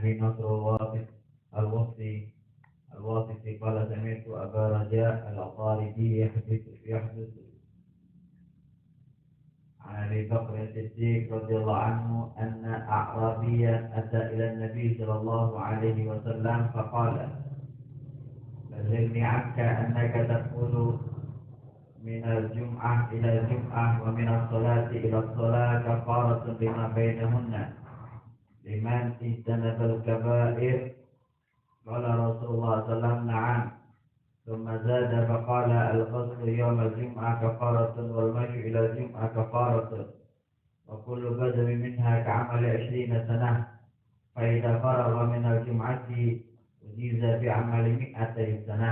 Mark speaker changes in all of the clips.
Speaker 1: أبي نصر الواسطي قال سمعت أبا رجاء العطاردي يحدث عن أبي بكر الصديق رضي الله عنه أن أعرابيا أتى إلى النبي صلى الله عليه وسلم فقال: بلغني عنك أنك تقول من الجمعة إلى الجمعة ومن الصلاة إلى الصلاة كفارة لما بينهن لمن اجتنب الكبائر. قال رسول الله صلى الله عليه وسلم: نعم. ثم زاد فقال: الغسل يوم الجمعة كفارة والمشي إلى الجمعة كفارة وكل بدل منها كعمل 20 سنة فإذا فرغ من الجمعة أجيز بعمل 200 سنة.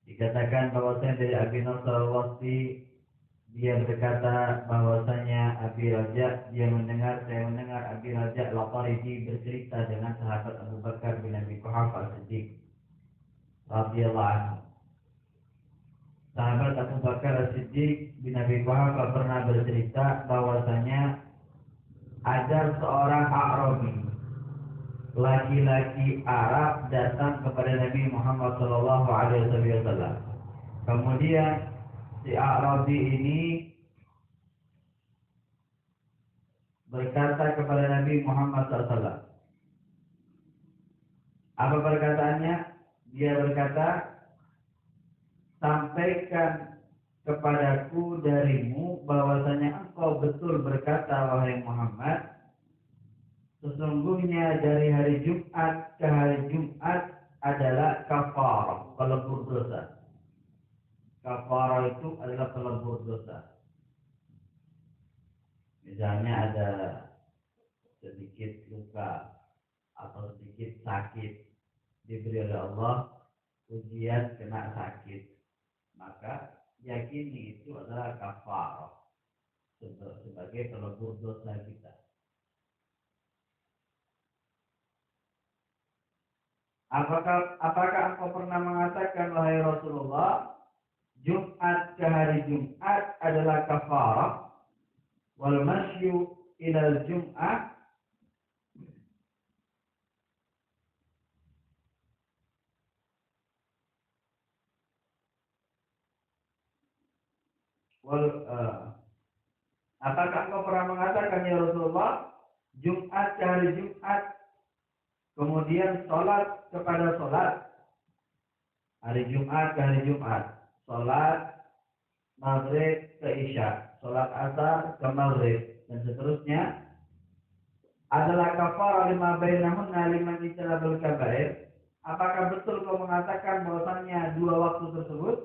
Speaker 1: Dikatakan bahwasanya dari Abi Nasr al-Wasfi, dia berkata bahwasanya Abi Raja, saya mendengar Abi Raja al-Qaridi bercerita dengan sahabat Abu Bakar bin Abi Quhafah as-Siddiq radhiyallahu anhu. Sahabat Abu Bakar as-Siddiq bin Abi Quhafah pernah bercerita bahwasanya ada seorang A'rabi, laki-laki Arab, datang kepada Nabi Muhammad SAW. Kemudian si A'rabi ini berkata kepada Nabi Muhammad SAW. Apa perkataannya? Dia berkata, sampaikan kepadaku darimu bahwasanya engkau betul berkata, wahai Muhammad, sesungguhnya dari hari Jumat ke hari Jumat adalah kafarah, pelebur dosa. Kafarah itu adalah pelebur dosa. Misalnya ada sedikit luka atau sedikit sakit, diberi oleh Allah ujian kena sakit, maka yakini itu adalah kafarah sebagai pelebur dosa kita. Apakah engkau pernah mengatakan, wahai Rasulullah, Jumat ke hari Jumat adalah kafarah, wal masyu ilal Jum'ah apakah engkau pernah mengatakan, ya Rasulullah, Jumat ke hari Jumat, kemudian sholat kepada sholat, hari Jumat ke hari Jumat, sholat maghrib ke isya, sholat asar ke maghrib, dan seterusnya, adalah kafarah lima bainahunna liman ijtanabal kabair. Apakah betul kau mengatakan bahwasannya dua waktu tersebut,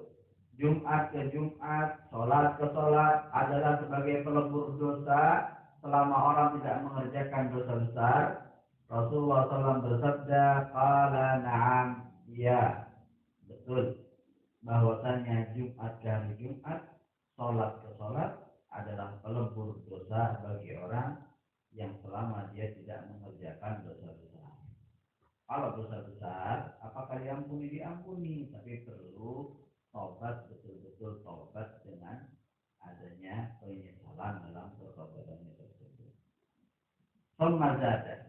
Speaker 1: Jumat ke Jumat, sholat ke sholat, adalah sebagai pelebur dosa selama orang tidak mengerjakan dosa besar? Rasulullah SAW bersabda, qala na'am, ya, betul, bahwasannya Jumat ke hari Jumat, sholat ke sholat adalah pelebur dosa bagi orang yang selama dia tidak mengerjakan dosa besar. Kalau dosa besar, apakah diampuni? Diampuni, tapi perlu taubat, betul-betul taubat dengan adanya penyesalan dalam pertobatannya tersebut.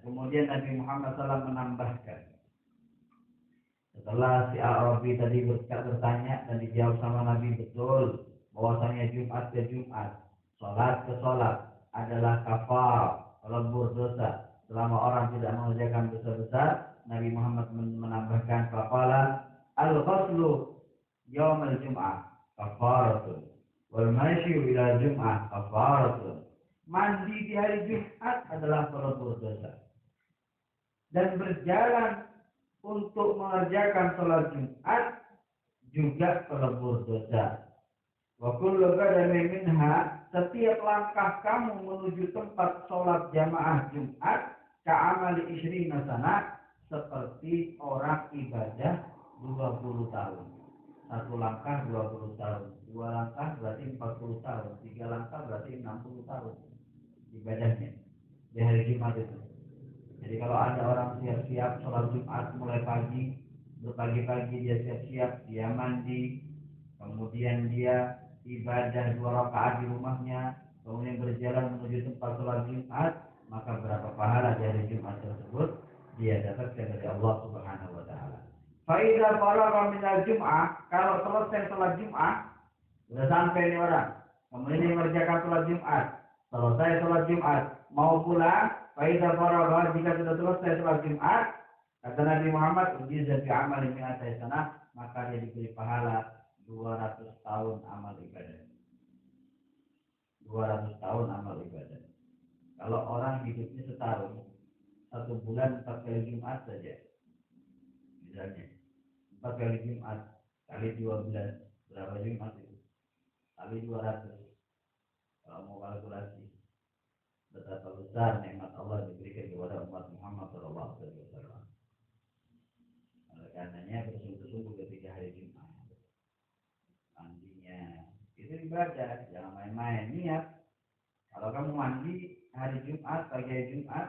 Speaker 1: Kemudian Nabi Muhammad SAW menambahkan, setelah si Arabi tadi bertanya dan dijawab sama Nabi betul bahwasanya Jumat ke Jumat, sholat ke sholat adalah kafar, pelebur dosa selama orang tidak mengerjakan dosa besar, Nabi Muhammad menambahkan, faqala al-ghuslu yaum al-jum'ah kafaratun wal masyu ila jum'ah kafaratun. Mandi di hari Jumat adalah pelebur dosa, dan berjalan untuk mengerjakan sholat Jumat juga pelebur dosa. Wa kullu qadamin minha, setiap langkah kamu menuju tempat sholat jamaah Jumat, ka'amali 20 sana, seperti orang ibadah 20 tahun. Satu langkah 20 tahun, dua langkah berarti 40 tahun, tiga langkah berarti 60 tahun ibadahnya di hari Jumat itu. Jadi kalau ada orang siap-siap sholat Jumat mulai pagi, berpagi-pagi dia siap-siap, dia mandi, kemudian dia ibadah 2 rakaat di rumahnya, kemudian berjalan menuju tempat sholat Jumat, maka berapa pahala di hari Jumat tersebut dia dapatkan dari Allah Subhanahu wa taala. Fa idza faragha minal Jum'ah, kalau selesai sholat Jumat, sudah sampai ini orang, kemudian dia mengerjakan sholat Jumat, selesai sholat Jumat, mau pulang, fa idza faragha, jika sudah selesai sholat Jumat, kata Nabi Muhammad, ujiza bi amalin mi'atai sanah, maka dia diberi pahala 200 tahun amal ibadah. 200 tahun amal ibadah. Kalau orang hidupnya setahun, 1 bulan 4 kali Jumat saja, misalnya 4 kali Jumat kali 12, berapa Jumat itu? Kali 200. Kalau mau kalkulasi betapa besar nikmat Allah diberikan kepada umat Muhammad SAW. Oleh karenanya bersungguh-sungguh ketika hari Jumat, mandinya itu ibadah, jangan main-main. Niat, kalau kamu mandi hari Jumat, pagi hari Jumat,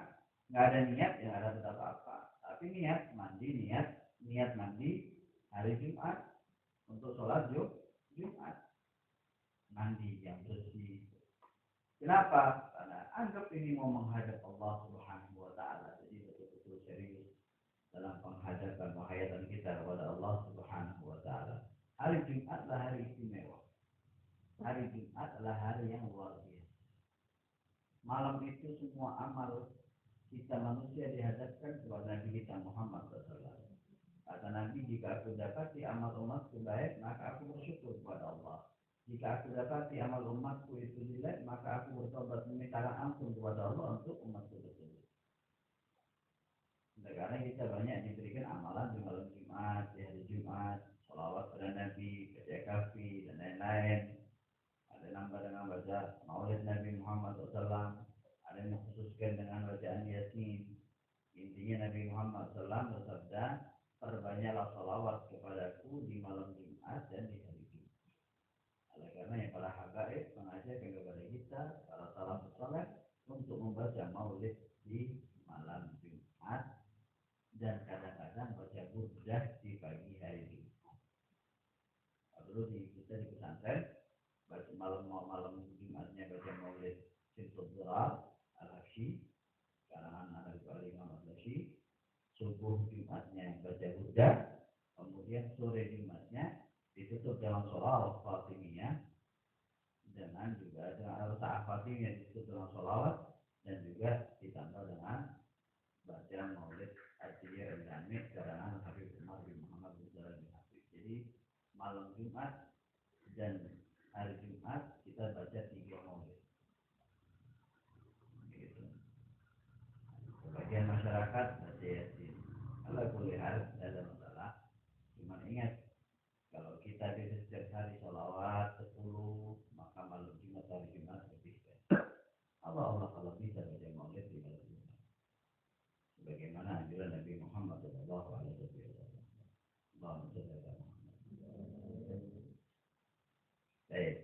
Speaker 1: nggak ada niat, ya nggak ada tetap apa. Tapi niat mandi, niat mandi hari Jumat untuk sholat Jumat, mandi yang bersih. Kenapa? Karena anggap ini mau menghadap Allah Subhanahu wa taala. Jadi betul-betul serius dalam penghadapan penghayatan kita kepada Allah Subhanahu wa taala. Hari Jumat adalah hari istimewa. Hari Jumat adalah hari yang luar biasa. Malam itu semua amal kita manusia dihadapkan kepada Nabi kita Muhammad SAW. Kata Nabi, jika aku dapati amal umatku baik, maka aku bersyukur kepada Allah. Jika aku dapati amal umatku itu jelek, maka aku bertobat meminta ampun kepada Allah untuk umatku tersebut. Karena kita banyak diberikan amalan di malam Jumat, di hari Jumat, sholawat pada Nabi, kafi dan lain-lain. Ada nambah dengan baca Maulid Nabi Muhammad SAW, ada yang mengkhususkan dengan bacaan Yasin. Intinya Nabi Muhammad SAW bersabda, perbanyaklah sholawat kepadaku di malam Jumat dan di hari Jumat. Oleh karena yang para habaib mengajarkan kepada kita, para salafus saleh, untuk membaca Maulid di malam Jumat dan kadang-kadang baca burdah di pagi hari Jumat. Dulu kita di pesantren, baca malam Jumatnya baca Maulid Simtul Durar Al-Habsyi, karangan Habib Ali Muhammad Al-Habsyi. Subuh Jumatnya baca burdah, kemudian sore Jumatnya ditutup dengan sholawat Fatimiyah, dengan juga dengan rakaat Fatimiyah ditutup dengan sholawat, dan juga ditambah dengan bacaan Maulid Adiyah Al-Jami' karangan Habib Umar bin Muhammad bin Jalal bin Habib. Jadi malam Jumat dan hari Jumat kita baca 3 Maulid. Begitu. Sebagian masyarakat baca Yasin. Kalau kulihat dalam masalah, cuma ingat kalau kita bisa setiap hari sholawat 10, maka malam Jumat hari Jumat lebih baik. Allah kalau bisa baca Maulid di malam Jumat, sebagaimana anjuran Nabi Muhammad SAW. Allahumma shalli ala Muhammad. Baik.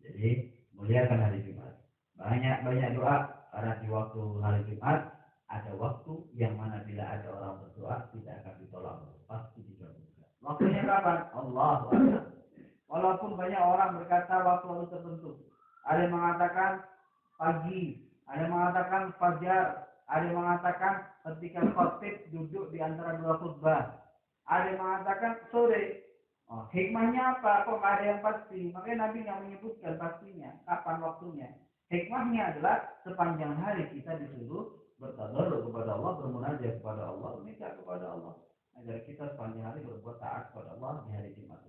Speaker 1: Jadi muliakan hari Jumat. Banyak doa, karena di waktu hari Jumat ada waktu yang mana bila ada orang berdoa tidak akan ditolak, pasti dikabulkan. Waktunya kapan? Allahu Akbar. Walaupun banyak orang berkata waktu tertentu. Ada yang mengatakan pagi, ada yang mengatakan fajar, ada yang mengatakan ketika khotib duduk di antara 2 khutbah, ada yang mengatakan sore. Hikmahnya apa? Kok ada yang pasti? Makanya Nabi yang menyebutkan pastinya kapan waktunya. Hikmahnya adalah sepanjang hari kita disuruh bertadarruk kepada Allah, bermunajat kepada Allah, minta kepada Allah, agar kita sepanjang hari berbuat taat kepada Allah di hari Jumat.